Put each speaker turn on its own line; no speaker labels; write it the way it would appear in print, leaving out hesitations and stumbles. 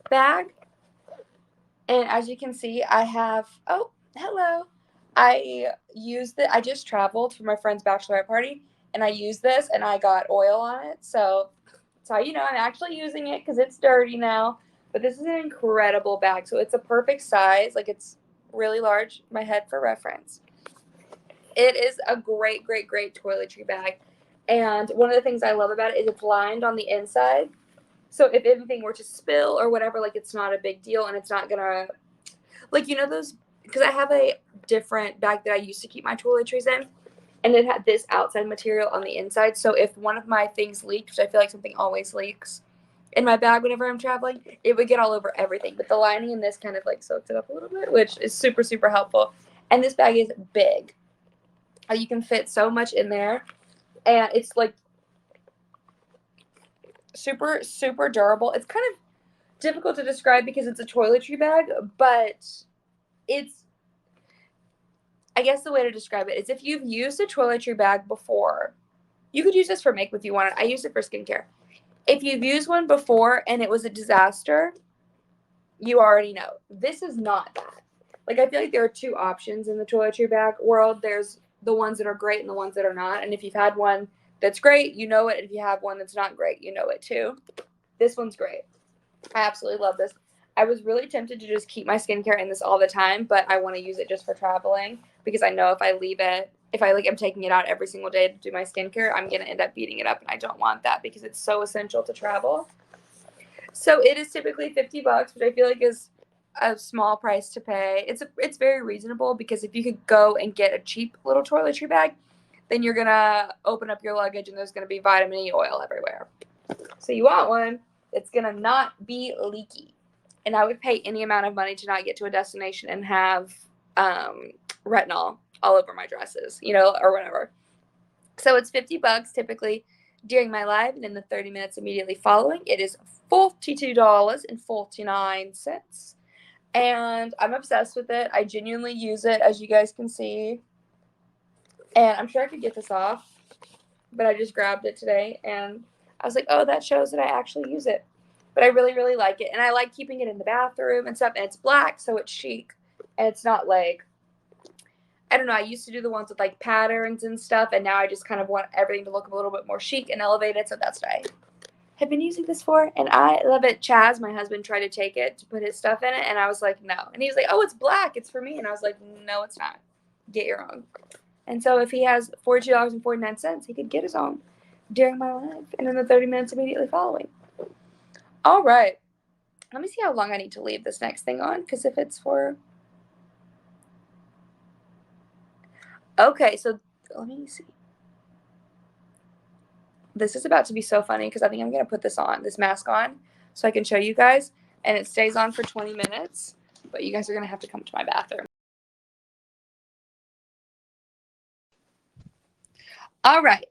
bag. And as you can see, I have, oh, hello. I used it, I just traveled for my friend's bachelorette party, and I used this, and I got oil on it. So that's how you know I'm actually using it, because it's dirty now. But this is an incredible bag. So it's a perfect size. Like, it's really large. My head for reference. It is a great, great, great toiletry bag. And one of the things I love about it is it's lined on the inside. So if anything were to spill or whatever, like, it's not a big deal, and it's not gonna, like, you know those, because I have a different bag that I used to keep my toiletries in, and it had this outside material on the inside. So if one of my things leaked, which I feel like something always leaks in my bag whenever I'm traveling, it would get all over everything. But the lining in this kind of like soaks it up a little bit, which is super, super helpful. And this bag is big. You can fit so much in there, and it's like super, super durable. It's kind of difficult to describe because it's a toiletry bag, but it's, I guess the way to describe it is if you've used a toiletry bag before, you could use this for makeup if you wanted. I use it for skincare. If you've used one before and it was a disaster, you already know. This is not that. Like, I feel like there are two options in the toiletry bag world. There's the ones that are great and the ones that are not. And if you've had one that's great, you know it. And if you have one that's not great, you know it too. This one's great. I absolutely love this. I was really tempted to just keep my skincare in this all the time, but I want to use it just for traveling, because I know if I leave it, if I am taking it out every single day to do my skincare, I'm going to end up beating it up, and I don't want that because it's so essential to travel. So it is typically $50, which I feel like is a small price to pay. It's very reasonable, because if you could go and get a cheap little toiletry bag, then you're going to open up your luggage and there's going to be vitamin E oil everywhere. So you want one that's going to not be leaky. And I would pay any amount of money to not get to a destination and have retinol all over my dresses, or whatever. So it's $50 typically during my live, and in the 30 minutes immediately following, it is $42.49. And I'm obsessed with it. I genuinely use it, as you guys can see. And I'm sure I could get this off, but I just grabbed it today, and I was like, oh, that shows that I actually use it. But I really, really like it. And I like keeping it in the bathroom and stuff. And it's black, so it's chic. And it's not like, I don't know, I used to do the ones with like patterns and stuff. And now I just kind of want everything to look a little bit more chic and elevated. So that's what I have been using this for. And I love it. Chaz, my husband, tried to take it to put his stuff in it. And I was like, no. And he was like, oh, it's black. It's for me. And I was like, no, it's not. Get your own. And so if he has $42.49, he could get his own during my live and in the 30 minutes immediately following. All right. Let me see how long I need to leave this next thing on, because if it's for... Okay, so let me see. This is about to be so funny, because I think I'm going to put this mask on, so I can show you guys. And it stays on for 20 minutes, but you guys are going to have to come to my bathroom. All right.